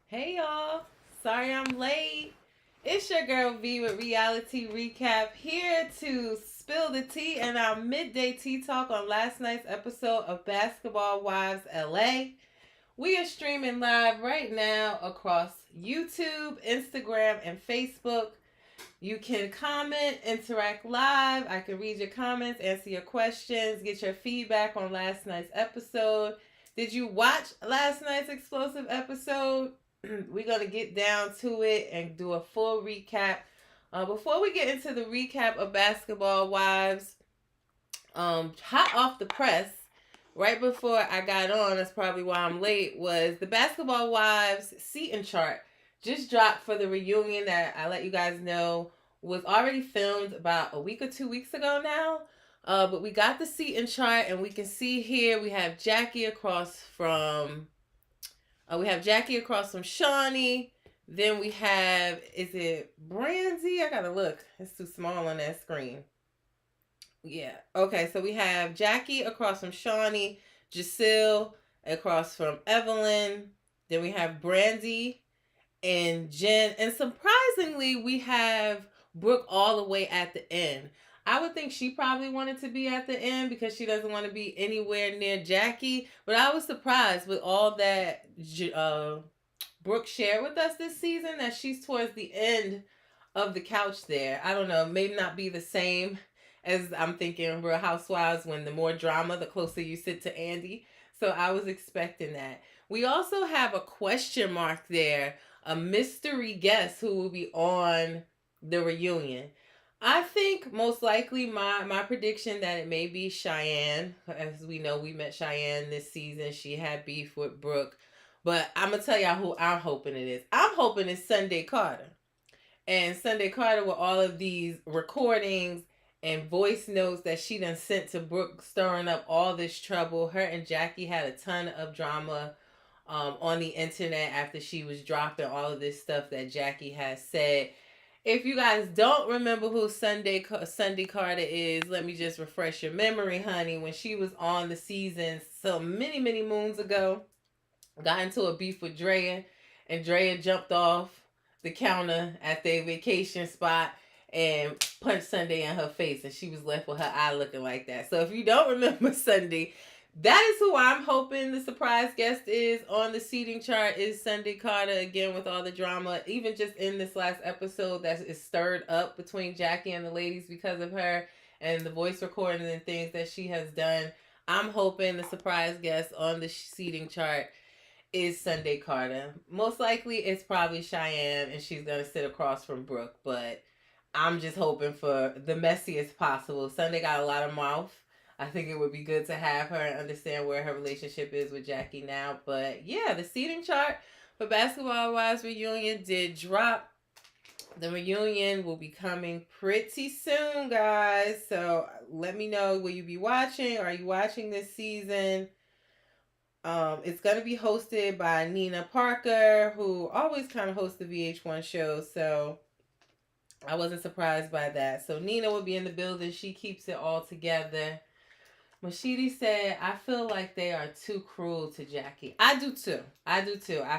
Hey y'all. Sorry I'm late. It's your girl V with Reality Recap here to spill the tea and our midday tea talk on last night's episode of Basketball Wives LA. We are streaming live right now across YouTube, Instagram, and Facebook. You can comment, interact live. I can read your comments, answer your questions, get your feedback on last night's episode. Did you watch last night's explosive episode? We're going to get down to it and do a full recap. Before we get into the recap of Basketball Wives, hot off the press, right before I got on, that's probably why I'm late, was the Basketball Wives seating chart just dropped for the reunion that I let you guys know was already filmed about a week or 2 weeks ago now. But we got the seating chart, and we can see here we have Jackie across from Shawnee. Then we have, is it Brandy? I gotta look. It's too small on that screen. Yeah. Okay, so we have Jackie across from Shawnee, Giselle across from Evelyn. Then we have Brandy and Jen. And surprisingly, we have Brooke all the way at the end. I would think she probably wanted to be at the end because she doesn't want to be anywhere near Jackie. But I was surprised with all that Brooke shared with us this season that she's towards the end of the couch there. I don't know, maybe not be the same as I'm thinking Real Housewives when the more drama, the closer you sit to Andy. So I was expecting that. We also have a question mark there, a mystery guest who will be on the reunion. I think most likely my prediction that it may be Cheyenne. As we know, we met Cheyenne this season. She had beef with Brooke. But I'm gonna tell y'all who I'm hoping it is. I'm hoping it's Sunday Carter. And Sunday Carter with all of these recordings and voice notes that she done sent to Brooke, stirring up all this trouble. Her and Jackie had a ton of drama on the internet after she was dropping all of this stuff that Jackie has said. If you guys don't remember who Sunday Carter is, let me just refresh your memory, honey. When she was on the season so many moons ago, got into a beef with Drea, and Drea jumped off the counter at their vacation spot and punched Sunday in her face, and she was left with her eye looking like that. So if you don't remember Sunday, that is who I'm hoping the surprise guest is on the seating chart, is Sunday Carter, again with all the drama, even just in this last episode that is stirred up between Jackie and the ladies because of her and the voice recording and things that she has done. I'm hoping the surprise guest on the seating chart is Sunday Carter. Most likely it's probably Cheyenne, and she's going to sit across from Brooke, but I'm just hoping for the messiest possible. Sunday got a lot of mouth. I think it would be good to have her and understand where her relationship is with Jackie now. But yeah, the seating chart for Basketball Wives reunion did drop. The reunion will be coming pretty soon, guys. So let me know, will you be watching? Are you watching this season? It's going to be hosted by Nina Parker, who always kind of hosts the VH1 show. So I wasn't surprised by that. So Nina will be in the building. She keeps it all together. Mashidi said, I feel like they are too cruel to Jackie. I do too. I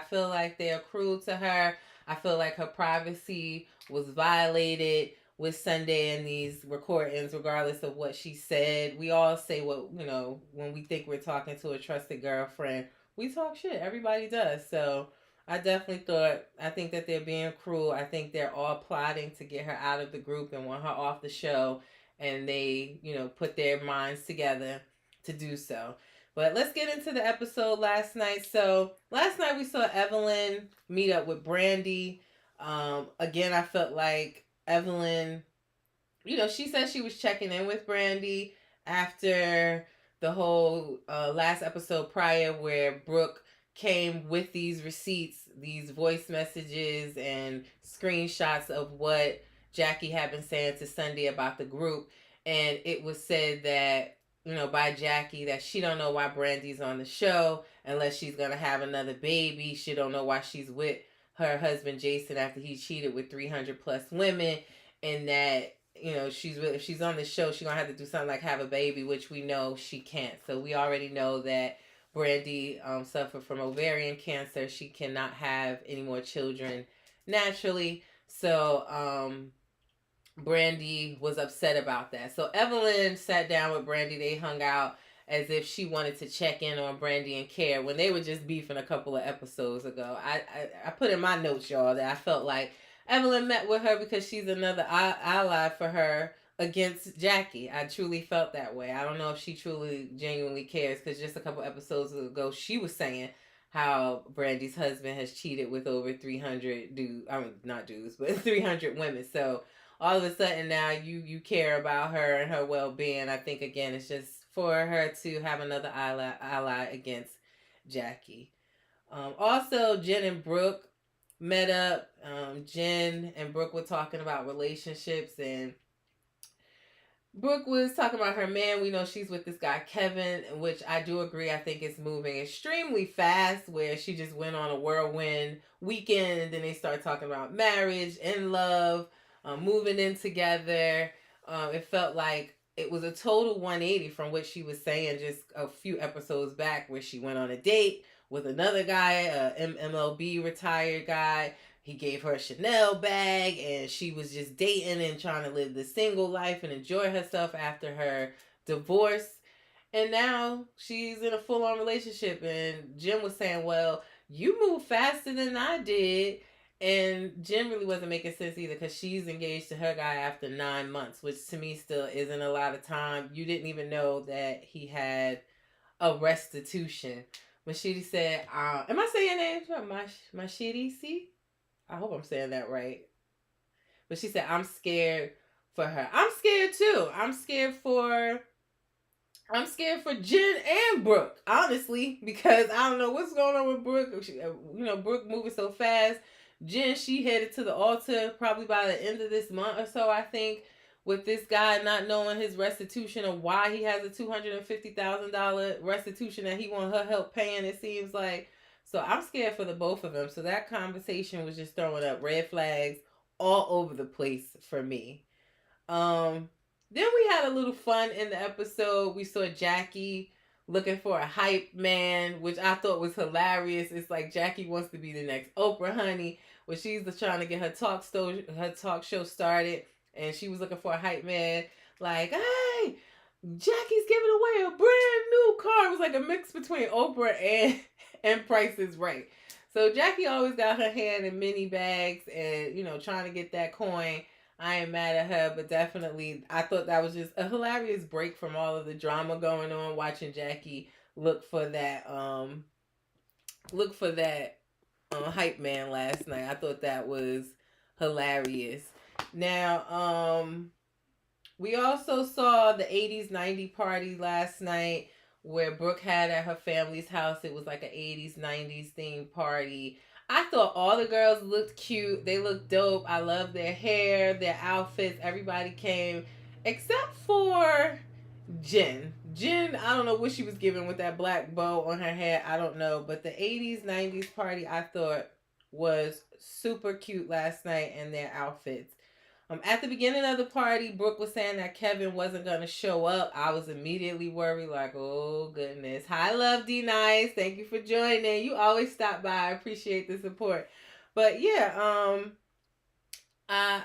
feel like they are cruel to her. I feel like her privacy was violated with Sunday and these recordings, regardless of what she said. We all say what, when we think we're talking to a trusted girlfriend, we talk shit. Everybody does. So I think that they're being cruel. I think they're all plotting to get her out of the group and want her off the show. And they, put their minds together to do so. But let's get into the episode last night. So last night we saw Evelyn meet up with Brandy. Again, I felt like Evelyn, she said she was checking in with Brandy after the whole last episode prior, where Brooke came with these receipts, these voice messages and screenshots of what Jackie had been saying to Sunday about the group. And it was said that, by Jackie, that she don't know why Brandy's on the show unless she's going to have another baby. She don't know why she's with her husband, Jason, after he cheated with 300 plus women. And that, if she's on the show, she's going to have to do something like have a baby, which we know she can't. So we already know that Brandy suffered from ovarian cancer. She cannot have any more children naturally. So Brandy was upset about that. So Evelyn sat down with Brandy. They hung out as if she wanted to check in on Brandy and care when they were just beefing a couple of episodes ago. I put in my notes, y'all, that I felt like Evelyn met with her because she's another ally for her against Jackie. I truly felt that way. I don't know if she truly genuinely cares, because just a couple episodes ago she was saying how Brandy's husband has cheated with over 300 dudes. I mean, not dudes, but 300 women. So all of a sudden now you care about her and her well-being. I think again it's just for her to have another ally against Jackie. Also, Jen and Brooke met up. Jen and Brooke were talking about relationships, and Brooke was talking about her man. We know she's with this guy Kevin, which I do agree. I think it's moving extremely fast, where she just went on a whirlwind weekend, and then they start talking about marriage and love, moving in together. It felt like it was a total 180 from what she was saying just a few episodes back, where she went on a date with another guy, a MLB retired guy. He gave her a Chanel bag, and she was just dating and trying to live the single life and enjoy herself after her divorce. And now she's in a full-on relationship, and Jim was saying, well, you moved faster than I did. And Jen really wasn't making sense either, because she's engaged to her guy after 9 months, which to me still isn't a lot of time. You didn't even know that he had a restitution. When she said, am I saying your name? Mashidi? I hope I'm saying that right. But she said, I'm scared for her. I'm scared too. I'm scared for Jen and Brooke, honestly, because I don't know what's going on with Brooke. Brooke moving so fast. Jen, she headed to the altar probably by the end of this month or so, I think, with this guy not knowing his restitution, or why he has a $250,000 restitution that he want her help paying, it seems like. So I'm scared for the both of them. So that conversation was just throwing up red flags all over the place for me. Then we had a little fun in the episode. We saw Jackie looking for a hype man, which I thought was hilarious. It's like Jackie wants to be the next Oprah, honey, where she's trying to get her talk show started, and she was looking for a hype man. Like, hey, Jackie's giving away a brand new car. It was like a mix between Oprah and Price is Right. So Jackie always got her hand in mini bags and, trying to get that coin. I ain't mad at her, but definitely I thought that was just a hilarious break from all of the drama going on, watching Jackie look for that hype man last night. I thought that was hilarious. Now, we also saw the 80s 90s party last night, where Brooke had at her family's house. It was like an 80s 90s themed party. I thought all the girls looked cute. They looked dope. I loved their hair, their outfits. Everybody came except for Jen. I don't know what she was giving with that black bow on her head. I don't know. But the 80s 90s party, I thought, was super cute last night, and their outfits. At the beginning of the party, Brooke was saying that Kevin wasn't going to show up. I was immediately worried, like, oh, goodness. Hi, Love D Nice. Thank you for joining. You always stop by. I appreciate the support. But, yeah, I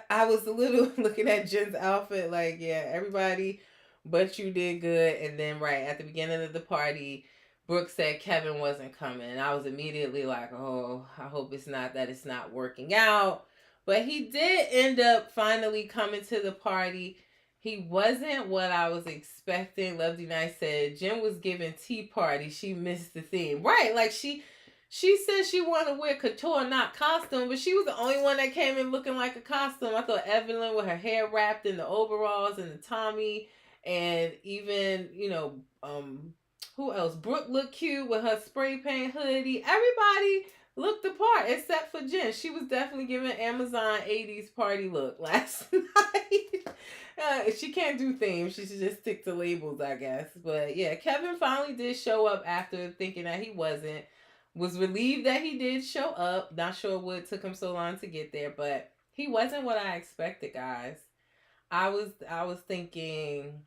was a little looking at Jen's outfit, like, yeah, everybody but you did good. And then, right, at the beginning of the party, Brooke said Kevin wasn't coming. And I was immediately like, oh, I hope it's not working out. But he did end up finally coming to the party. He wasn't what I was expecting. Lovely Night said Jen was giving tea party. She missed the theme. Right, like she said she wanted to wear couture, not costume, but she was the only one that came in looking like a costume. I thought Evelyn with her hair wrapped in the overalls and the Tommy, and even, who else? Brooke looked cute with her spray paint hoodie. Everybody looked the part except for Jen. She was definitely giving Amazon 80s party look last night. She can't do themes. She should just stick to labels, I guess. But yeah, Kevin finally did show up after thinking that he wasn't. Was relieved that he did show up. Not sure what took him so long to get there, but he wasn't what I expected, guys. I was thinking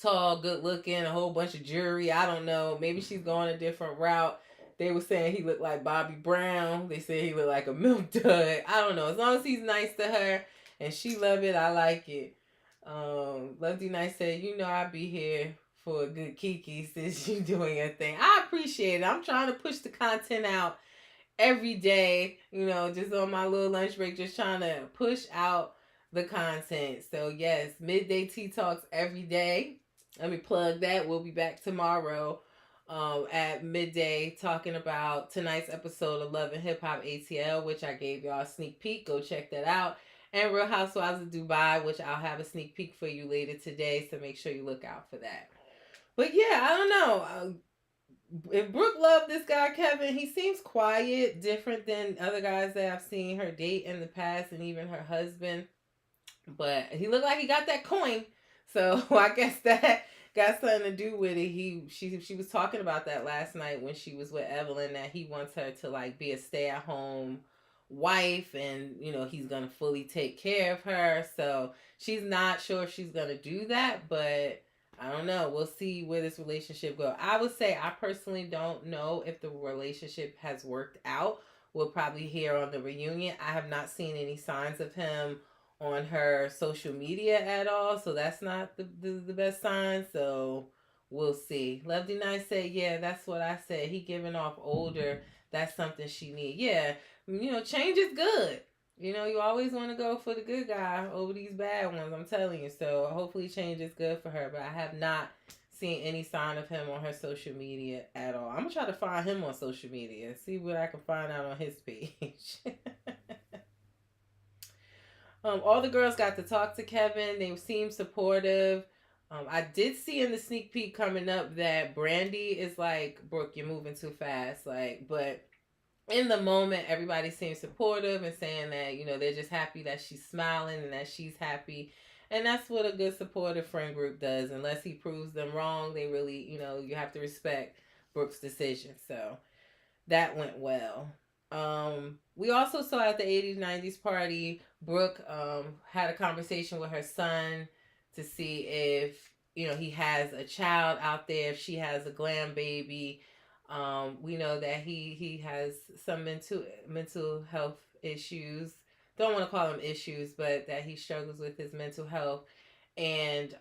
tall, good looking, a whole bunch of jewelry. I don't know. Maybe she's going a different route. They were saying he looked like Bobby Brown. They said he looked like a milk dud. I don't know. As long as he's nice to her and she love it, I like it. Love D Nice said, you know, I'll be here for a good Kiki since you doing your thing. I appreciate it. I'm trying to push the content out every day, you know, just on my little lunch break, just trying to push out the content. So yes, midday tea talks every day. Let me plug that. We'll be back tomorrow at midday talking about tonight's episode of Love and Hip Hop ATL, which I gave y'all a sneak peek. Go check that out. And Real Housewives of Dubai, which I'll have a sneak peek for you later today. So make sure you look out for that. But yeah, I don't know. If Brooke loved this guy Kevin, he seems quiet, different than other guys that I've seen her date in the past, and even her husband. But he looked like he got that coin, so I guess that got something to do with it. She was talking about that last night when she was with Evelyn, that he wants her to like be a stay at home wife, and you know he's gonna fully take care of her. So she's not sure if she's gonna do that, but I don't know. We'll see where this relationship goes. I would say I personally don't know if the relationship has worked out. We'll probably hear on the reunion. I have not seen any signs of him on her social media at all, so that's not the best sign. So we'll see. Love D Nice said, yeah, that's what I said. He giving off older. That's something she need. Yeah, you know, change is good. You know, you always want to go for the good guy over these bad ones. I'm telling you. So hopefully, change is good for her. But I have not seen any sign of him on her social media at all. I'm gonna try to find him on social media. See what I can find out on his page. All the girls got to talk to Kevin. They seemed supportive. I did see in the sneak peek coming up that Brandy is like, Brooke, you're moving too fast. Like, but in the moment, everybody seems supportive and saying that, you know, they're just happy that she's smiling and that she's happy. And that's what a good supportive friend group does. Unless he proves them wrong, they really, you know, you have to respect Brooke's decision. So that went well. We also saw at the 80s 90s party, Brooke had a conversation with her son to see if, you know, he has a child out there, if she has a glam baby. We know that he has some mental health issues. Don't want to call them issues, but that he struggles with his mental health. And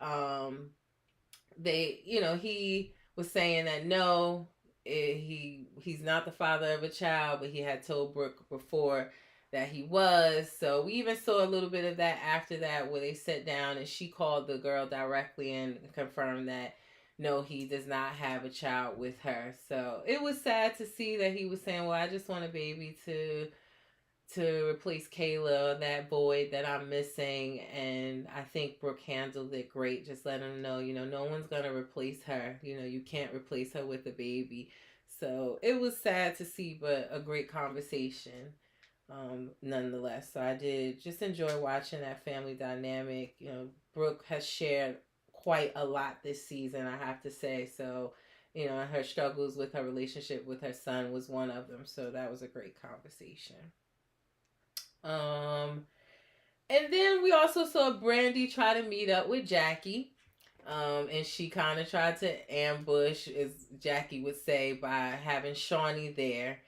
they, you know, he was saying that no, he's not the father of a child, but he had told Brooke before that he was. So we even saw a little bit of that after that, where they sat down and she called the girl directly and confirmed that no, he does not have a child with her. So it was sad to see that he was saying, well, I just want a baby to replace Kayla, that void that I'm missing. And I think Brooke handled it great. Just letting him know, you know, no one's going to replace her. You know, you can't replace her with a baby. So it was sad to see, but a great conversation nonetheless. So I did just enjoy watching that family dynamic. You know, Brooke has shared quite a lot this season, I have to say. So, you know, her struggles with her relationship with her son was one of them. So that was a great conversation. Um, and then we also saw Brandy try to meet up with Jackie. And she kind of tried to ambush, as Jackie would say, by having Shawnee there.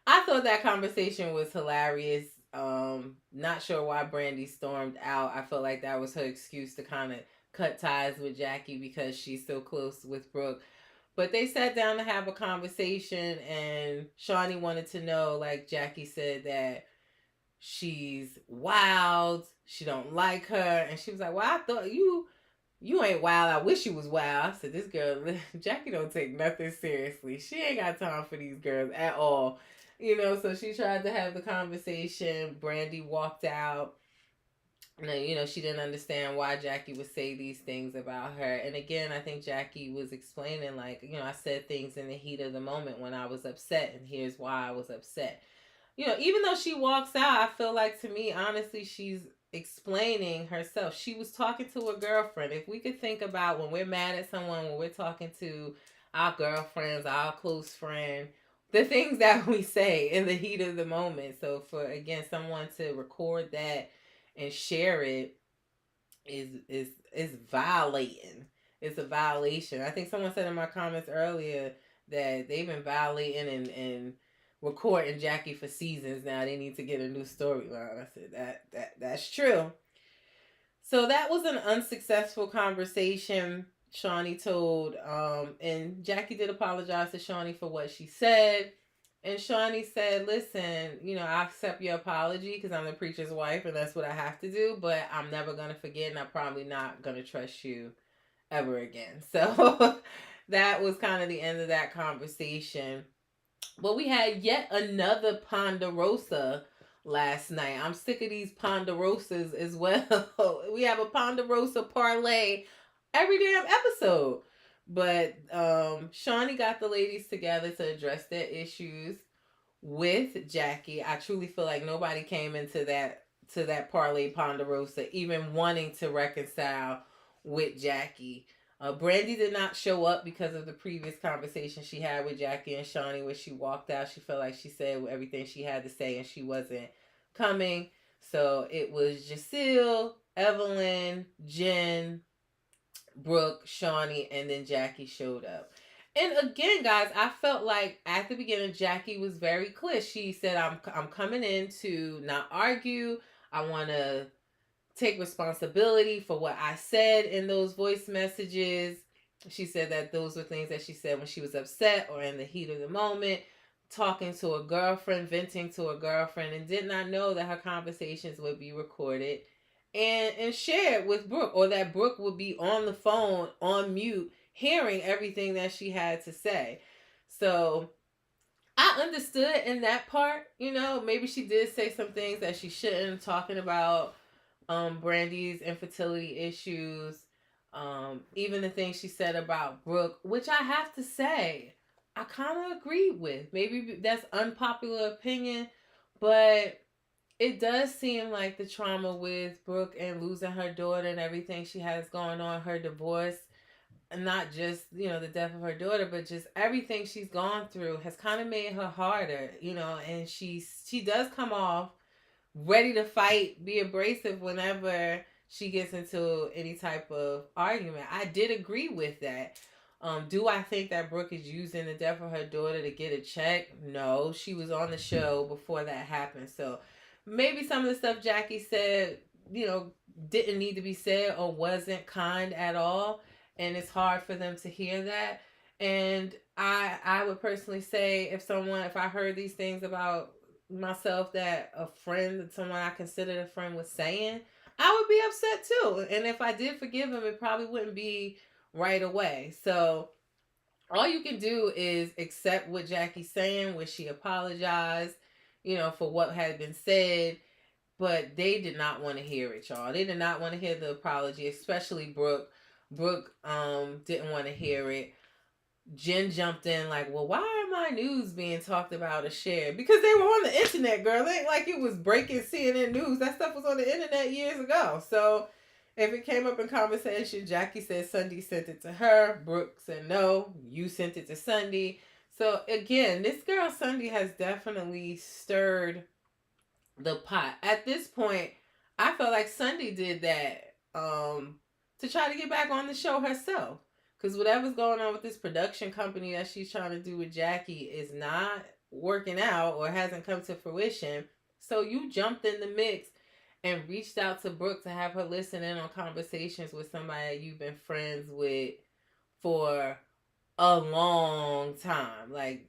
I thought that conversation was hilarious. Not sure why Brandy stormed out. I felt like that was her excuse to kind of cut ties with Jackie because she's so close with Brooke. But they sat down to have a conversation, and Shawnee wanted to know, like Jackie said, that she's wild, she don't like her, and she was like, well, I thought you ain't wild, I wish you was wild. I said, this girl Jackie don't take nothing seriously. She ain't got time for these girls at all, you know. So she tried to have the conversation. Brandy walked out. And, you know, she didn't understand why Jackie would say these things about her. And again, I think Jackie was explaining, like, you know, I said things in the heat of the moment when I was upset, and here's why I was upset. You know, even though she walks out, I feel like, to me, honestly, she's explaining herself. She was talking to a girlfriend. If we could think about when we're mad at someone, when we're talking to our girlfriends, our close friend, the things that we say in the heat of the moment. So for, again, someone to record that and share it is violating. it's a violation. I think someone said in my comments earlier that they've been violating and recording Jackie for seasons now. They need to get a new storyline. I said that's true. So that was an unsuccessful conversation. Shawnee told, and Jackie did apologize to Shawnee for what she said. And Shawnee said, listen, I accept your apology because I'm the preacher's wife and that's what I have to do, but I'm never going to forget and I'm probably not going to trust you ever again. So that was kind of the end of that conversation. But we had yet another Ponderosa last night. I'm sick of these Ponderosas as well. We have a Ponderosa parlay every damn episode. But Shawnee got the ladies together to address their issues with Jackie. I truly feel like nobody came into that parlay Ponderosa even wanting to reconcile with Jackie. Brandy did not show up because of the previous conversation she had with Jackie and Shawnee where she walked out. She felt like she said everything she had to say and she wasn't coming. So it was Jacille, Evelyn, Jen, Brooke, Shawnee, and then Jackie showed up. And again, guys, I felt like at the beginning Jackie was very clear. She said, I'm coming in to not argue. I want to take responsibility for what I said in those voice messages. She said that those were things that she said when she was upset or in the heat of the moment, talking to a girlfriend, venting to a girlfriend, and did not know that her conversations would be recorded and shared with Brooke, or that Brooke would be on the phone on mute hearing everything that she had to say. So I understood in that part, maybe she did say some things that she shouldn't, talking about Brandy's infertility issues, even the things she said about Brooke, which I have to say, I kind of agree with. Maybe that's unpopular opinion, but it does seem like the trauma with Brooke and losing her daughter and everything she has going on, her divorce, and not just, the death of her daughter, but just everything she's gone through has kind of made her harder, and she does come off ready to fight, be abrasive whenever she gets into any type of argument. I did agree with that. Do I think that Brooke is using the death of her daughter to get a check? No, she was on the show before that happened. So maybe some of the stuff Jackie said, didn't need to be said or wasn't kind at all. And it's hard for them to hear that. And I would personally say if I heard these things about myself that a friend, someone I considered a friend, was saying, I would be upset too. And if I did forgive him, it probably wouldn't be right away. So all you can do is accept what Jackie's saying, where she apologized, for what had been said. But they did not want to hear it, y'all. They did not want to hear the apology, especially Brooke. Brooke didn't want to hear it. Jen jumped in like, well, why are my news being talked about or shared? Because they were on the internet, girl. It ain't like it was breaking CNN news. That stuff was on the internet years ago. So if it came up in conversation, Jackie said Sunday sent it to her. Brooke said, no, you sent it to Sunday. So again, this girl Sunday has definitely stirred the pot. At this point, I felt like Sunday did that to try to get back on the show herself. Because whatever's going on with this production company that she's trying to do with Jackie is not working out or hasn't come to fruition. So you jumped in the mix and reached out to Brooke to have her listen in on conversations with somebody you've been friends with for a long time. Like,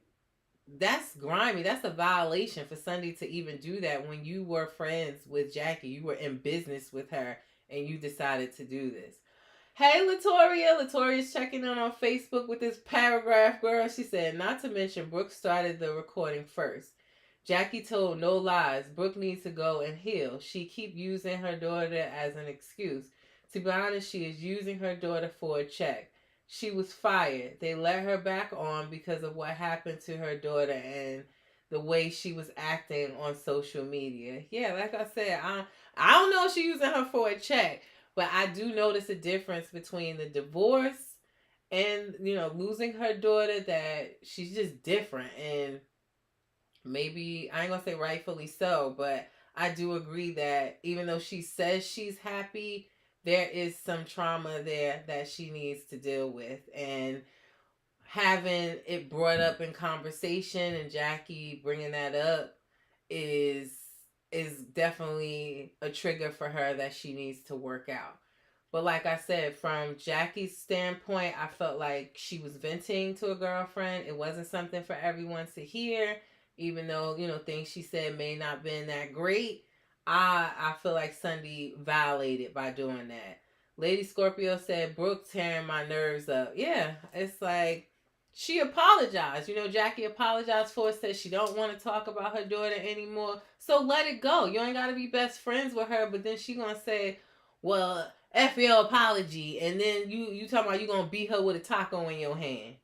that's grimy. That's a violation for Sunday to even do that when you were friends with Jackie. You were in business with her and you decided to do this. Hey, Latoria. Latoria's checking in on Facebook with this paragraph, girl. She said, not to mention, Brooke started the recording first. Jackie told no lies. Brooke needs to go and heal. She keep using her daughter as an excuse. To be honest, she is using her daughter for a check. She was fired. They let her back on because of what happened to her daughter and the way she was acting on social media. Yeah, like I said, I don't know if she's using her for a check. But I do notice a difference between the divorce and, losing her daughter, that she's just different. And maybe, I ain't going to say rightfully so, but I do agree that even though she says she's happy, there is some trauma there that she needs to deal with. And having it brought up in conversation and Jackie bringing that up is definitely a trigger for her that she needs to work out. But like I said, from Jackie's standpoint, I felt like she was venting to a girlfriend. It wasn't something for everyone to hear, even though, things she said may not been that great. I feel like Sunday violated by doing that. Lady Scorpio said, Brooke tearing my nerves up. Yeah, it's like she apologized. Jackie apologized for it, said she don't want to talk about her daughter anymore. So let it go. You ain't got to be best friends with her, but then she going to say, well, F your apology. And then you talking about you going to beat her with a taco in your hand.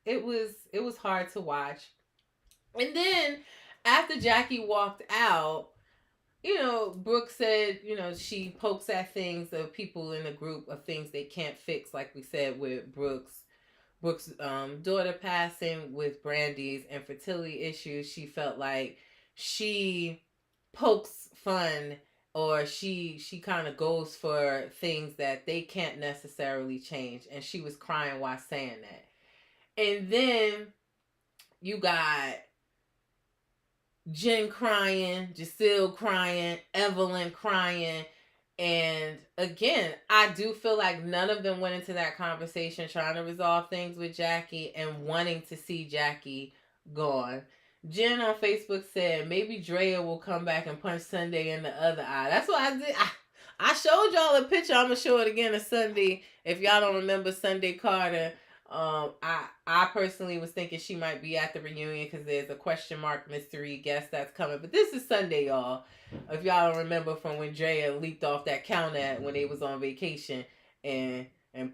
It was hard to watch. And then after Jackie walked out, Brooke said, she pokes at things of people in the group of things they can't fix, like we said with Brooke's daughter passing, with Brandy's infertility issues. She felt like she pokes fun, or she kind of goes for things that they can't necessarily change, and she was crying while saying that. And then you got Jen crying, Giselle crying, Evelyn crying. And again, I do feel like none of them went into that conversation trying to resolve things with Jackie and wanting to see Jackie gone. Jen on Facebook said maybe Drea will come back and punch Sunday in the other eye. That's what I did. I showed y'all a picture. I'm gonna show it again of Sunday. If y'all don't remember Sunday Carter, I personally was thinking she might be at the reunion because there's a question mark mystery guest that's coming. But this is Sunday, y'all. If y'all don't remember from when Drea leaped off that counter when they was on vacation and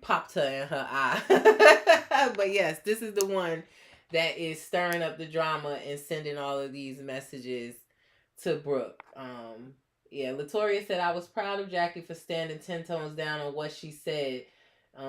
popped her in her eye. But yes, this is the one that is stirring up the drama and sending all of these messages to Brooke. Yeah, Latoria said, I was proud of Jackie for standing 10 tones down on what she said.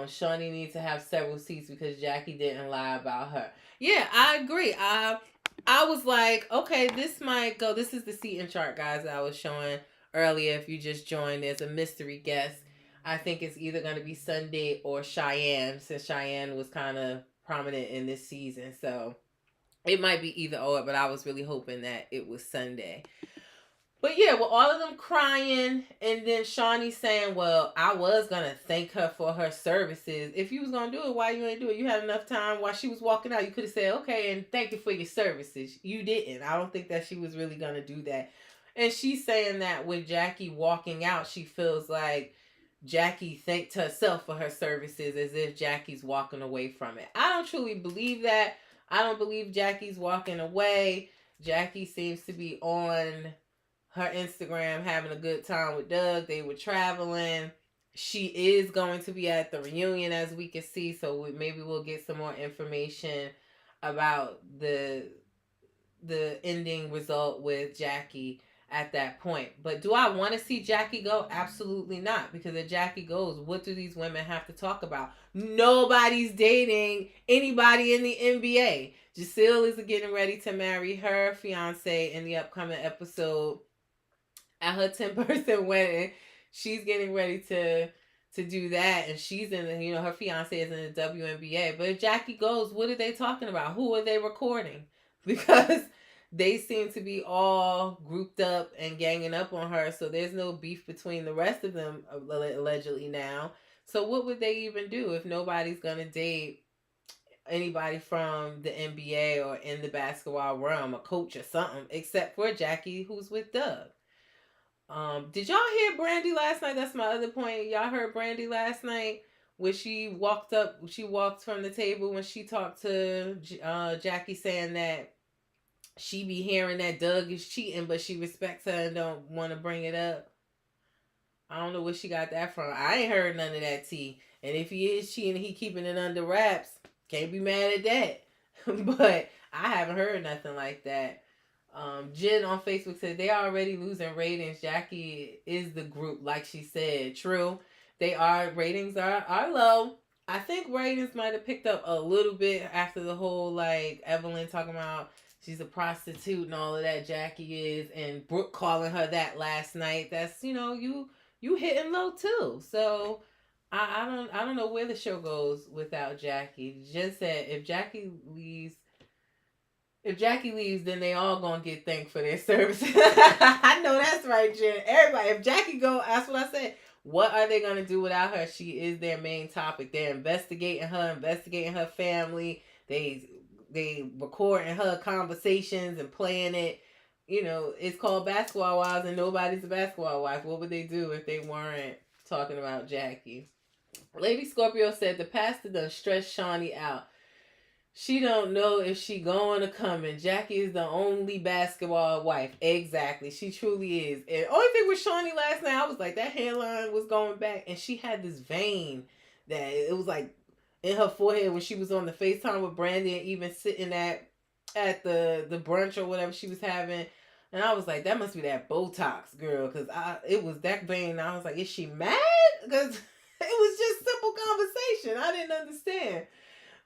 Shawnee needs to have several seats because Jackie didn't lie about her. Yeah, I agree. I was like, okay, this might go. This is the seating chart, guys, that I was showing earlier. If you just joined, there's a mystery guest. I think it's either going to be Sunday or Cheyenne, since Cheyenne was kind of prominent in this season. So it might be either or, but I was really hoping that it was Sunday. But yeah, with all of them crying, and then Shawnee saying, well, I was going to thank her for her services. If you was going to do it, why you ain't do it? You had enough time while she was walking out. You could have said, okay, and thank you for your services. You didn't. I don't think that she was really going to do that. And she's saying that with Jackie walking out, she feels like Jackie thanked herself for her services as if Jackie's walking away from it. I don't truly believe that. I don't believe Jackie's walking away. Jackie seems to be on her Instagram having a good time with Doug. They were traveling. She is going to be at the reunion, as we can see, so maybe we'll get some more information about the ending result with Jackie at that point. But do I want to see Jackie go? Absolutely not. Because if Jackie goes, what do these women have to talk about? Nobody's dating anybody in the NBA. Giselle is getting ready to marry her fiance in the upcoming episode. At her 10-person wedding, she's getting ready to do that, and she's in the, her fiance is in the WNBA. But if Jackie goes, what are they talking about? Who are they recording? Because they seem to be all grouped up and ganging up on her, so there's no beef between the rest of them, allegedly now. So what would they even do if nobody's gonna date anybody from the NBA or in the basketball realm, a coach or something, except for Jackie, who's with Doug? Did y'all hear Brandy last night? That's my other point. Y'all heard Brandy last night when she walked from the table when she talked to Jackie, saying that she be hearing that Doug is cheating, but she respects her and don't want to bring it up. I don't know where she got that from. I ain't heard none of that tea. And if he is cheating, he keeping it under wraps. Can't be mad at that. But I haven't heard nothing like that. Jen on Facebook said they are already losing ratings. Jackie is the group, like she said. True. They are. Ratings are low. I think ratings might have picked up a little bit after the whole, like, Evelyn talking about she's a prostitute and all of that. Jackie is. And Brooke calling her that last night. That's, you you hitting low too. So I don't know where the show goes without Jackie. Just said if Jackie leaves, then they all gonna get thanked for their services. I know that's right, Jen. Everybody, if Jackie go, that's what I said. What are they gonna do without her? She is their main topic. They're investigating her family. They recording her conversations and playing it. You know, it's called Basketball Wives, and nobody's a basketball wife. What would they do if they weren't talking about Jackie? Lady Scorpio said the pastor done stressed Shawnee out. She don't know if she going or coming. Jackie is the only basketball wife. Exactly. She truly is. And only thing with Shawnee last night, I was like, that hairline was going back. And she had this vein that it was like in her forehead when she was on the FaceTime with Brandy and even sitting at the brunch or whatever she was having. And I was like, that must be that Botox girl. Because it was that vein. And I was like, is she mad? Because it was just simple conversation. I didn't understand.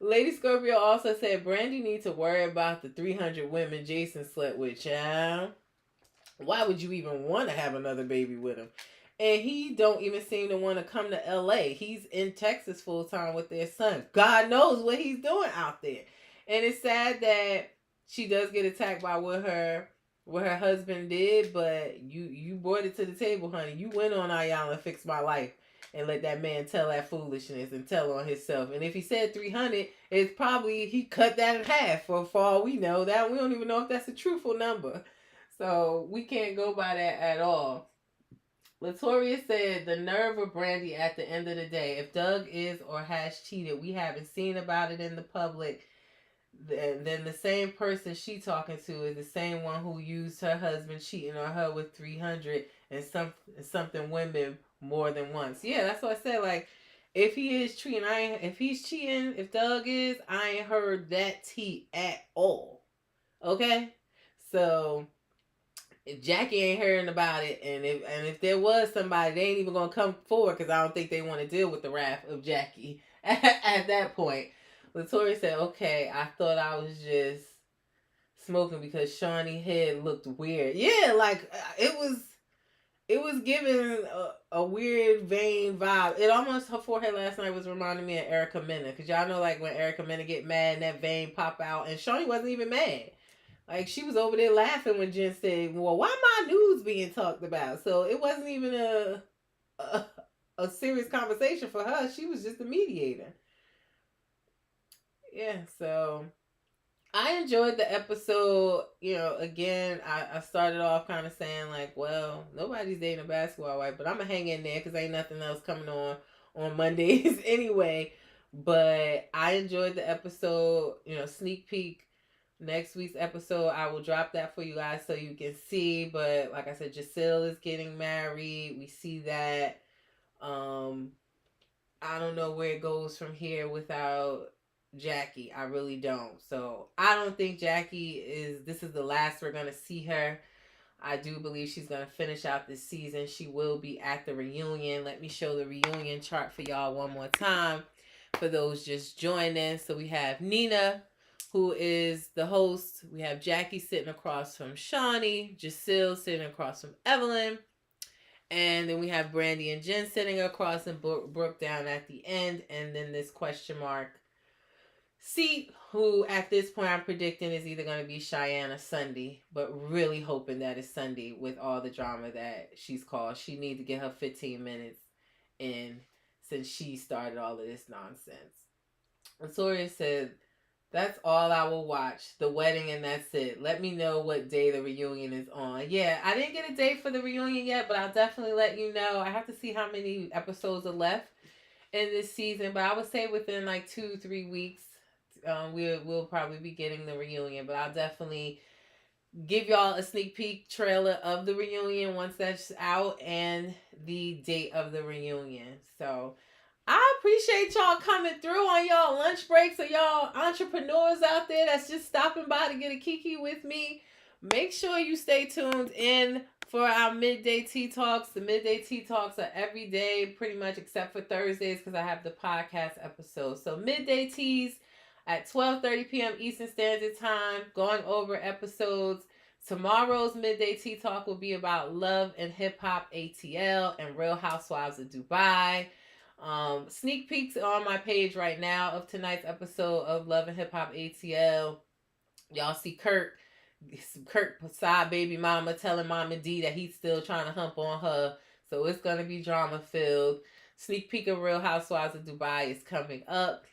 Lady Scorpio also said Brandy needs to worry about the 300 women Jason slept with, child. Why would you even want to have another baby with him? And he don't even seem to want to come to LA. He's in Texas full time with their son. God knows what he's doing out there. And it's sad that she does get attacked by what her husband did, but you brought it to the table, honey. You went on Ayala and fixed my life and let that man tell that foolishness and tell on himself. And if he said 300, it's probably he cut that in half for all we know. That we don't even know if that's a truthful number. So we can't go by that at all. Latoria said the nerve of Brandy at the end of the day. If Doug is or has cheated, we haven't seen about it in the public. Then the same person she talking to is the same one who used her husband cheating on her with 300 and something women more than once. Yeah, that's what I said. Like, if he is cheating, if Doug is, I ain't heard that tea at all. Okay, so if Jackie ain't hearing about it, and if there was somebody, they ain't even gonna come forward because I don't think they want to deal with the wrath of Jackie at that point. Latoya said, okay, I thought I was just smoking because Shawnee head looked weird. Yeah, like it was giving a weird vein vibe. It almost, her forehead last night was reminding me of Erica Mena. Because y'all know, like, when Erica Mena get mad and that vein pop out. And Shawnee wasn't even mad. Like, she was over there laughing when Jen said, well, why my news being talked about? So it wasn't even a serious conversation for her. She was just a mediator. Yeah, so I enjoyed the episode. You know, again, I started off kind of saying, like, well, nobody's dating a basketball wife, but I'm going to hang in there because ain't nothing else coming on Mondays anyway. But I enjoyed the episode. You know, sneak peek. Next week's episode, I will drop that for you guys so you can see. But like I said, Giselle is getting married. We see that. I don't know where it goes from here without Jackie. I really don't. So I don't think this is the last we're going to see her. I do believe she's going to finish out this season. She will be at the reunion. Let me show the reunion chart for y'all one more time for those just joining. So we have Nina, who is the host. We have Jackie sitting across from Shawnee, Giselle sitting across from Evelyn. And then we have Brandy and Jen sitting across and Brooke down at the end. And then this question mark seat, who at this point I'm predicting is either going to be Cheyenne or Sunday. But really hoping that it's Sunday with all the drama that she's caused. She needs to get her 15 minutes in since she started all of this nonsense. Latoya said, that's all I will watch. The wedding and that's it. Let me know what day the reunion is on. Yeah, I didn't get a date for the reunion yet, but I'll definitely let you know. I have to see how many episodes are left in this season, but I would say within like 2-3 weeks, we'll probably be getting the reunion. But I'll definitely give y'all a sneak peek trailer of the reunion once that's out and the date of the reunion. So I appreciate y'all coming through on y'all lunch breaks or y'all entrepreneurs out there that's just stopping by to get a kiki with me. Make sure you stay tuned in for our midday tea talks. The midday tea talks are every day pretty much except for Thursdays because I have the podcast episode. So midday teas at 12:30 p.m. Eastern Standard Time, going over episodes Tomorrow's Midday Tea Talk will be about Love and Hip Hop ATL and Real Housewives of Dubai. Sneak peeks on my page right now of tonight's episode of Love and Hip Hop ATL. Y'all see Kurt side baby mama telling Mama D that he's still trying to hump on her. So it's gonna be drama filled. Sneak peek of Real Housewives of Dubai is coming up.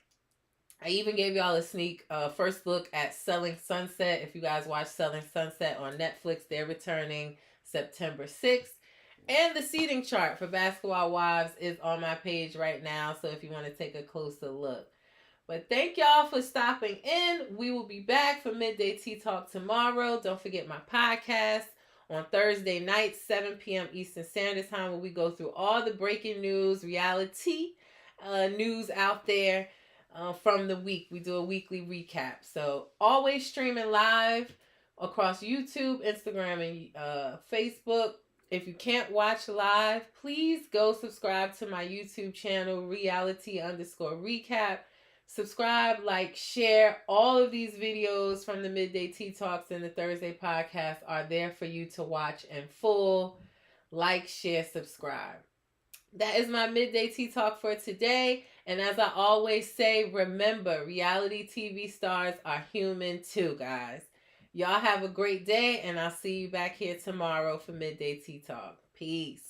I even gave y'all a sneak first look at Selling Sunset. If you guys watch Selling Sunset on Netflix, they're returning September 6th. And the seating chart for Basketball Wives is on my page right now. So if you want to take a closer look. But thank y'all for stopping in. We will be back for Midday Tea Talk tomorrow. Don't forget my podcast on Thursday night, 7 p.m. Eastern Standard Time, where we go through all the breaking news, reality news out there from the week. We do a weekly recap. So always streaming live across YouTube, Instagram, and Facebook. If you can't watch live, please go subscribe to my YouTube channel, reality_recap. Subscribe, like, share. All of these videos from the Midday Tea Talks and the Thursday podcast are there for you to watch in full. Like, share, subscribe. That is my Midday Tea Talk for today. And as I always say, remember, reality TV stars are human too, guys. Y'all have a great day, and I'll see you back here tomorrow for Midday Tea Talk. Peace.